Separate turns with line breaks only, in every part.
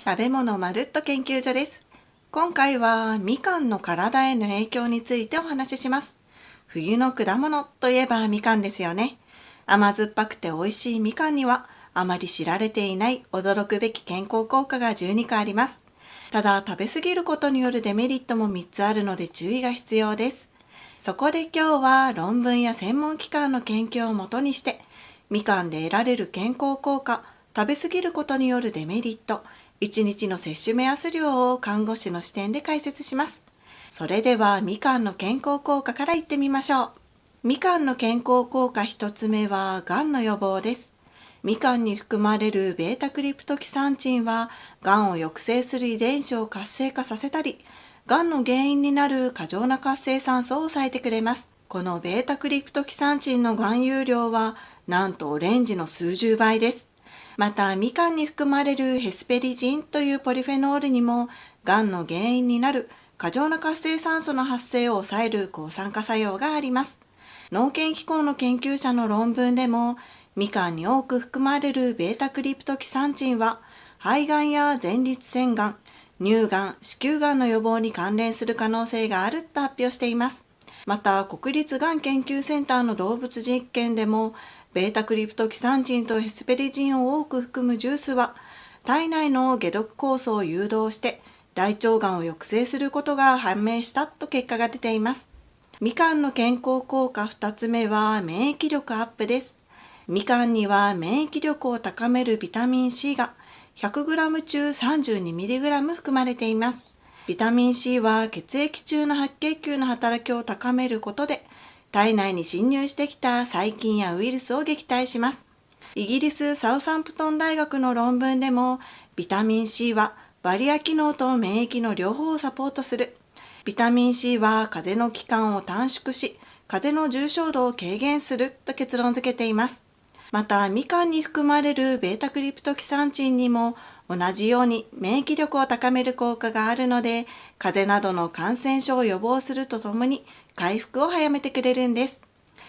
食べ物まるっと研究所です。今回はみかんの体への影響についてお話しします。冬の果物といえばみかんですよね。甘酸っぱくて美味しいみかんにはあまり知られていない驚くべき健康効果が12個あります。ただ食べ過ぎることによるデメリットも3つあるので注意が必要です。そこで今日は論文や専門機関の研究をもとにしてみかんで得られる健康効果、食べ過ぎることによるデメリット、1日の摂取目安量を看護師の視点で解説します。それではみかんの健康効果からいってみましょう。みかんの健康効果1つ目はがんの予防です。みかんに含まれるベータクリプトキサンチンはがんを抑制する遺伝子を活性化させたり、がんの原因になる過剰な活性酸素を抑えてくれます。このベータクリプトキサンチンの含有量はなんとオレンジの数十倍です。またみかんに含まれるヘスペリジンというポリフェノールにもがんの原因になる過剰な活性酸素の発生を抑える抗酸化作用があります。農研機構の研究者の論文でもみかんに多く含まれるベータクリプトキサンチンは肺がんや前立腺がん、乳がん、子宮がんの予防に関連する可能性があると発表しています。また国立がん研究センターの動物実験でもベータクリプトキサンチンとヘスペリジンを多く含むジュースは体内の解毒酵素を誘導して大腸がんを抑制することが判明したと結果が出ています。みかんの健康効果2つ目は免疫力アップです。みかんには免疫力を高めるビタミン C が 100g 中 32mg 含まれています。ビタミン C は血液中の白血球の働きを高めることで体内に侵入してきた細菌やウイルスを撃退します。イギリスサウサンプトン大学の論文でもビタミン C はバリア機能と免疫の両方をサポートする。ビタミン C は風邪の期間を短縮し風邪の重症度を軽減すると結論付けています。またみかんに含まれるベータクリプトキサンチンにも同じように免疫力を高める効果があるので風邪などの感染症を予防するとともに回復を早めてくれるんです。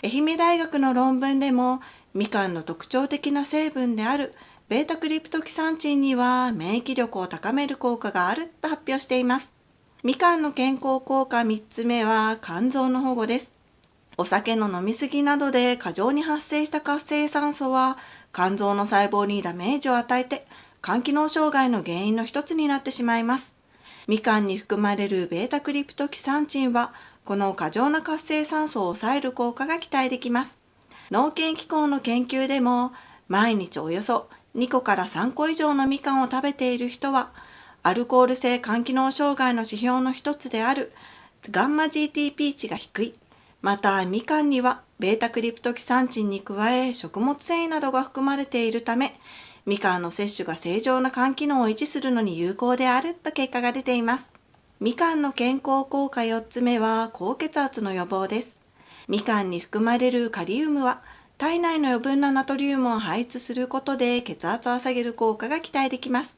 愛媛大学の論文でもみかんの特徴的な成分であるベータクリプトキサンチンには免疫力を高める効果があると発表しています。みかんの健康効果3つ目は肝臓の保護です。お酒の飲み過ぎなどで過剰に発生した活性酸素は肝臓の細胞にダメージを与えて肝機能障害の原因の一つになってしまいます。みかんに含まれるベータクリプトキサンチンはこの過剰な活性酸素を抑える効果が期待できます。農研機構の研究でも毎日およそ2個から3個以上のみかんを食べている人はアルコール性肝機能障害の指標の一つであるガンマ GTP 値が低い。またみかんにはベータクリプトキサンチンに加え食物繊維などが含まれているためみかんの摂取が正常な肝機能を維持するのに有効であると結果が出ています。みかんの健康効果4つ目は高血圧の予防です。みかんに含まれるカリウムは体内の余分なナトリウムを排出することで血圧を下げる効果が期待できます。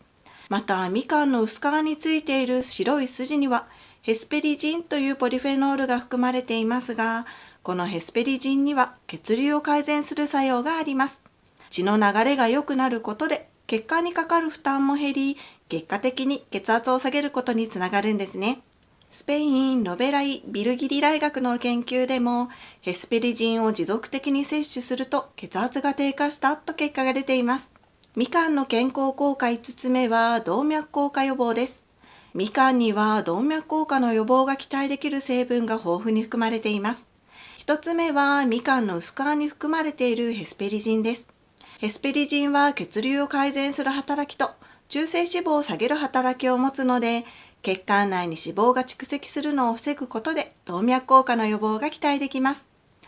またみかんの薄皮についている白い筋にはヘスペリジンというポリフェノールが含まれていますが、このヘスペリジンには血流を改善する作用があります。血の流れが良くなることで血管にかかる負担も減り、結果的に血圧を下げることにつながるんですね。スペイン・ロベライ・ビルギリ大学の研究でもヘスペリジンを持続的に摂取すると血圧が低下したと結果が出ています。みかんの健康効果5つ目は動脈硬化予防です。みかんには動脈硬化の予防が期待できる成分が豊富に含まれています。1つ目はみかんの薄皮に含まれているヘスペリジンです。ヘスペリジンは血流を改善する働きと中性脂肪を下げる働きを持つので、血管内に脂肪が蓄積するのを防ぐことで動脈硬化の予防が期待できます。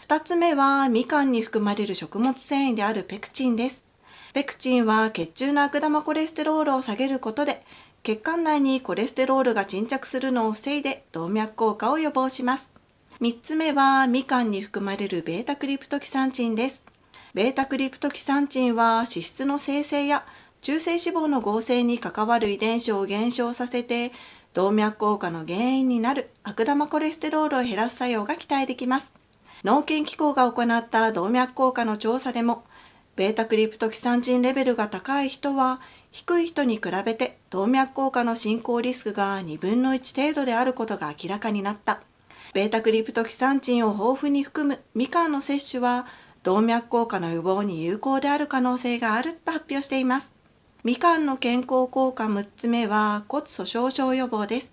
2つ目はみかんに含まれる食物繊維であるペクチンです。ペクチンは血中の悪玉コレステロールを下げることで血管内にコレステロールが沈着するのを防いで動脈硬化を予防します。3つ目はみかんに含まれるベータクリプトキサンチンです。ベータクリプトキサンチンは脂質の生成や中性脂肪の合成に関わる遺伝子を減少させて動脈硬化の原因になる悪玉コレステロールを減らす作用が期待できます。農研機構が行った動脈硬化の調査でもベータクリプトキサンチンレベルが高い人は低い人に比べて動脈硬化の進行リスクが2分の1程度であることが明らかになった。ベータクリプトキサンチンを豊富に含むみかんの摂取は動脈硬化の予防に有効である可能性があると発表しています。みかんの健康効果6つ目は骨粗しょう症予防です。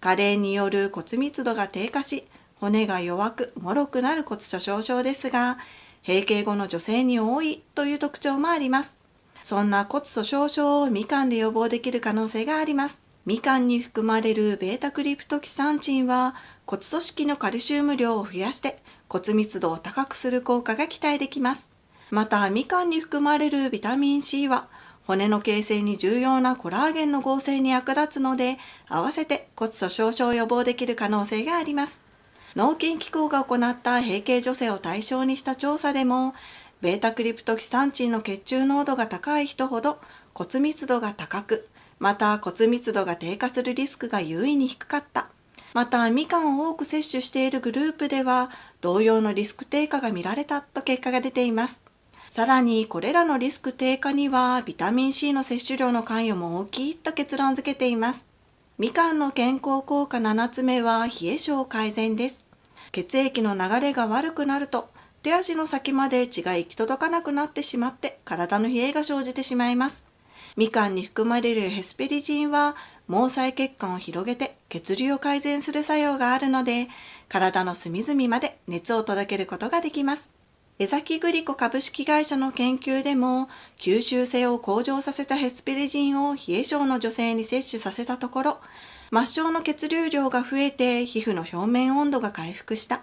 加齢による骨密度が低下し、骨が弱く脆くなる骨粗しょう症ですが、閉経後の女性に多いという特徴もあります。そんな骨粗しょう症をみかんで予防できる可能性があります。みかんに含まれるベータクリプトキサンチンは骨組織のカルシウム量を増やして骨密度を高くする効果が期待できます。またみかんに含まれるビタミン C は骨の形成に重要なコラーゲンの合成に役立つので、合わせて骨粗しょう症を予防できる可能性があります。脳筋機構が行った閉経女性を対象にした調査でも、ベータクリプトキサンチンの血中濃度が高い人ほど骨密度が高く、また骨密度が低下するリスクが優位に低かった。またみかんを多く摂取しているグループでは同様のリスク低下が見られたと結果が出ています。さらにこれらのリスク低下にはビタミン C の摂取量の関与も大きいと結論付けています。みかんの健康効果7つ目は冷え症改善です。血液の流れが悪くなると手足の先まで血が行き届かなくなってしまって体の冷えが生じてしまいます。みかんに含まれるヘスペリジンは毛細血管を広げて血流を改善する作用があるので、体の隅々まで熱を届けることができます。江崎グリコ株式会社の研究でも吸収性を向上させたヘスペリジンを冷え性の女性に摂取させたところ、末梢の血流量が増えて皮膚の表面温度が回復した。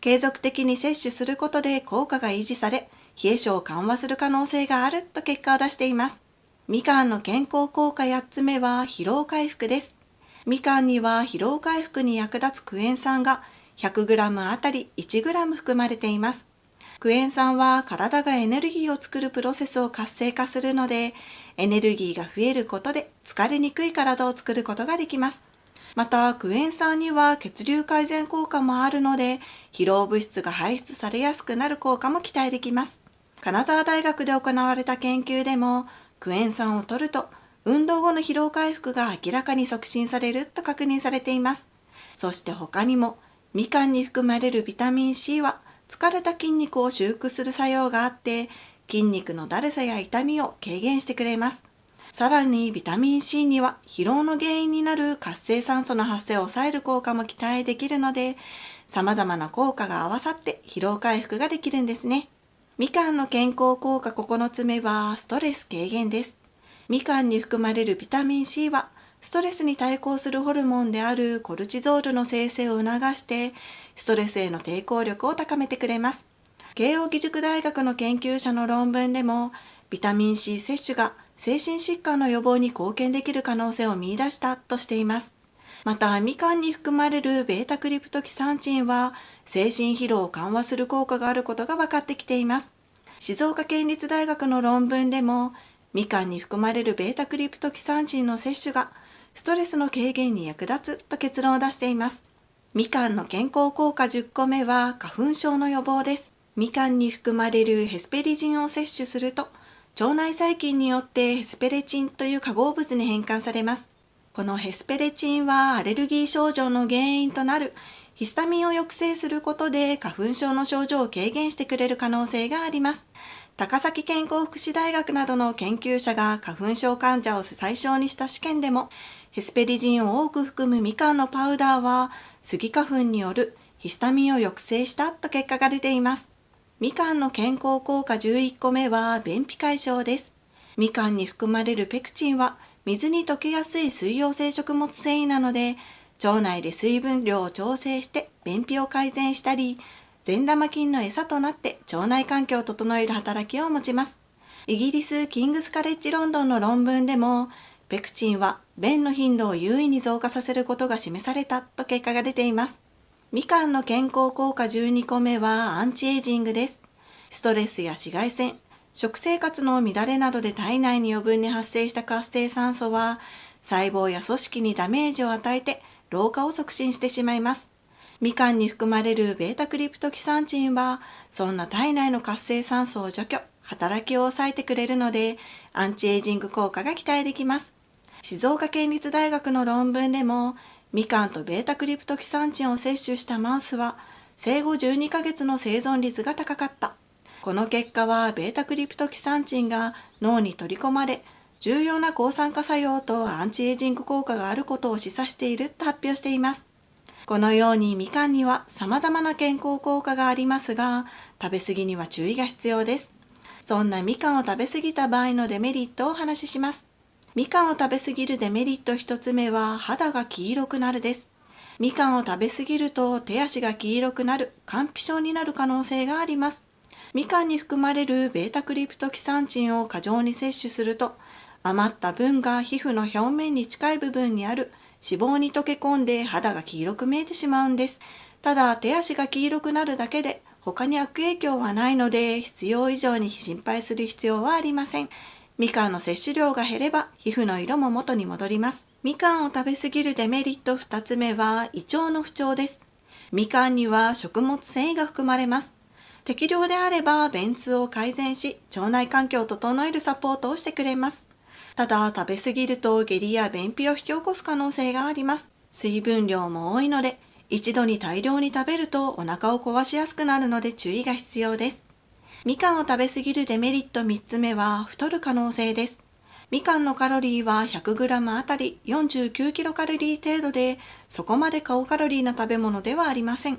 継続的に摂取することで効果が維持され、冷え性を緩和する可能性があると結果を出しています。みかんの健康効果8つ目は疲労回復です。みかんには疲労回復に役立つクエン酸が 100g あたり 1g 含まれています。クエン酸は体がエネルギーを作るプロセスを活性化するので、エネルギーが増えることで疲れにくい体を作ることができます。また、クエン酸には血流改善効果もあるので、疲労物質が排出されやすくなる効果も期待できます。金沢大学で行われた研究でも、クエン酸を摂ると運動後の疲労回復が明らかに促進されると確認されています。そして他にもみかんに含まれるビタミン C は疲れた筋肉を修復する作用があって、筋肉のだるさや痛みを軽減してくれます。さらにビタミン C には疲労の原因になる活性酸素の発生を抑える効果も期待できるので、様々な効果が合わさって疲労回復ができるんですね。みかんの健康効果9つ目はストレス軽減です。みかんに含まれるビタミン C はストレスに対抗するホルモンであるコルチゾールの生成を促してストレスへの抵抗力を高めてくれます。慶應義塾大学の研究者の論文でもビタミン C 摂取が精神疾患の予防に貢献できる可能性を見出したとしています。またみかんに含まれるベータクリプトキサンチンは精神疲労を緩和する効果があることが分かってきています。静岡県立大学の論文でもみかんに含まれるベータクリプトキサンチンの摂取がストレスの軽減に役立つと結論を出しています。みかんの健康効果10個目は花粉症の予防です。みかんに含まれるヘスペリジンを摂取すると腸内細菌によってヘスペレチンという化合物に変換されます。このヘスペレチンはアレルギー症状の原因となるヒスタミンを抑制することで花粉症の症状を軽減してくれる可能性があります。高崎健康福祉大学などの研究者が花粉症患者を対象にした試験でも、ヘスペリジンを多く含むみかんのパウダーはスギ花粉によるヒスタミンを抑制したと結果が出ています。みかんの健康効果11個目は便秘解消です。みかんに含まれるペクチンは水に溶けやすい水溶性食物繊維なので、腸内で水分量を調整して便秘を改善したり、善玉菌の餌となって腸内環境を整える働きを持ちます。イギリスキングスカレッジロンドンの論文でも、ペクチンは便の頻度を優位に増加させることが示されたと結果が出ています。みかんの健康効果12個目はアンチエイジングです。ストレスや紫外線、食生活の乱れなどで体内に余分に発生した活性酸素は細胞や組織にダメージを与えて老化を促進してしまいます。みかんに含まれるベータクリプトキサンチンはそんな体内の活性酸素を除去、働きを抑えてくれるので、アンチエイジング効果が期待できます。静岡県立大学の論文でも、みかんとベータクリプトキサンチンを摂取したマウスは、生後12ヶ月の生存率が高かった。この結果は、ベータクリプトキサンチンが脳に取り込まれ、重要な抗酸化作用とアンチエイジング効果があることを示唆していると発表しています。このようにみかんには様々な健康効果がありますが、食べ過ぎには注意が必要です。そんなみかんを食べ過ぎた場合のデメリットをお話しします。みかんを食べ過ぎるデメリット一つ目は肌が黄色くなるです。みかんを食べ過ぎると手足が黄色くなる乾皮症になる可能性があります。みかんに含まれるベータクリプトキサンチンを過剰に摂取すると、余った分が皮膚の表面に近い部分にある脂肪に溶け込んで肌が黄色く見えてしまうんです。ただ手足が黄色くなるだけで他に悪影響はないので、必要以上に心配する必要はありません。みかんの摂取量が減れば皮膚の色も元に戻ります。みかんを食べ過ぎるデメリット2つ目は胃腸の不調です。みかんには食物繊維が含まれます。適量であれば便通を改善し、腸内環境を整えるサポートをしてくれます。ただ食べ過ぎると下痢や便秘を引き起こす可能性があります。水分量も多いので、一度に大量に食べるとお腹を壊しやすくなるので注意が必要です。みかんを食べ過ぎるデメリット3つ目は太る可能性です。みかんのカロリーは 100g あたり49キロカロリー程度で、そこまで高カロリーな食べ物ではありません。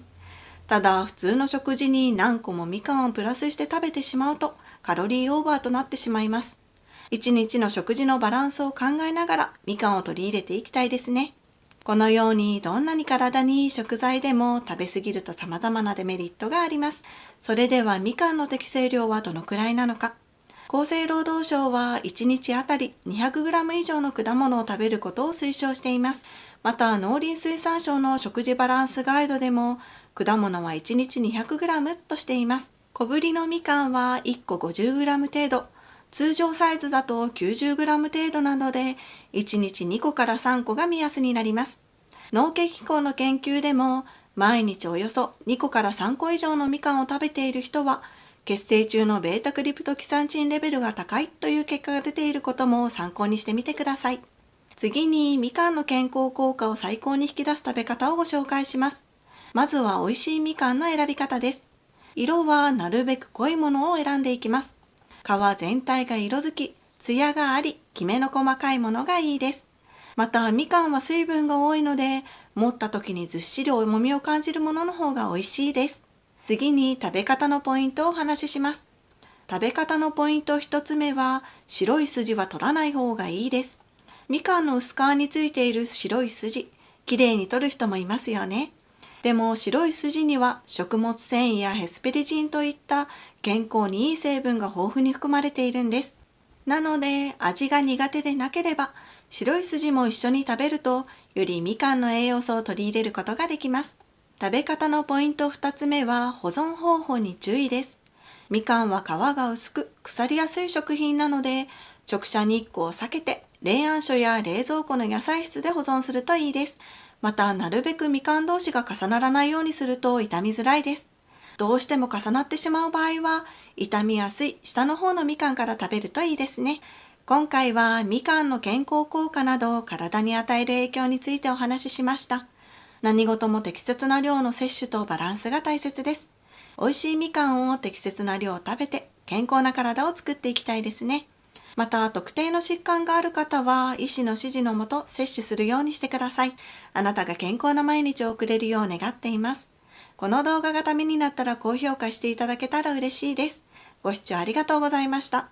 ただ普通の食事に何個もみかんをプラスして食べてしまうとカロリーオーバーとなってしまいます。一日の食事のバランスを考えながらみかんを取り入れていきたいですね。このようにどんなに体にいい食材でも食べ過ぎると様々なデメリットがあります。それではみかんの適正量はどのくらいなのか。厚生労働省は1日あたり 200g 以上の果物を食べることを推奨しています。また農林水産省の食事バランスガイドでも果物は1日 200g としています。小ぶりのみかんは1個 50g 程度。通常サイズだと 90g 程度なので、1日2個から3個が目安になります。農研機構の研究でも、毎日およそ2個から3個以上のみかんを食べている人は、血清中のベータクリプトキサンチンレベルが高いという結果が出ていることも参考にしてみてください。次に、みかんの健康効果を最高に引き出す食べ方をご紹介します。まずは美味しいみかんの選び方です。色はなるべく濃いものを選んでいきます。皮全体が色づき、ツヤがあり、きめの細かいものがいいです。また、みかんは水分が多いので、持った時にずっしり重みを感じるものの方が美味しいです。次に食べ方のポイントをお話しします。食べ方のポイント1つ目は、白い筋は取らない方がいいです。みかんの薄皮についている白い筋、きれいに取る人もいますよね。でも白い筋には食物繊維やヘスペリジンといった健康にいい成分が豊富に含まれているんです。なので味が苦手でなければ白い筋も一緒に食べるとよりみかんの栄養素を取り入れることができます。食べ方のポイント2つ目は保存方法に注意です。みかんは皮が薄く腐りやすい食品なので直射日光を避けて冷暗所や冷蔵庫の野菜室で保存するといいです。また、なるべくみかん同士が重ならないようにすると傷みづらいです。どうしても重なってしまう場合は、傷みやすい下の方のみかんから食べるといいですね。今回はみかんの健康効果など体に与える影響についてお話ししました。何事も適切な量の摂取とバランスが大切です。美味しいみかんを適切な量食べて健康な体を作っていきたいですね。また、特定の疾患がある方は、医師の指示のもと摂取するようにしてください。あなたが健康な毎日を送れるよう願っています。この動画がためになったら高評価していただけたら嬉しいです。ご視聴ありがとうございました。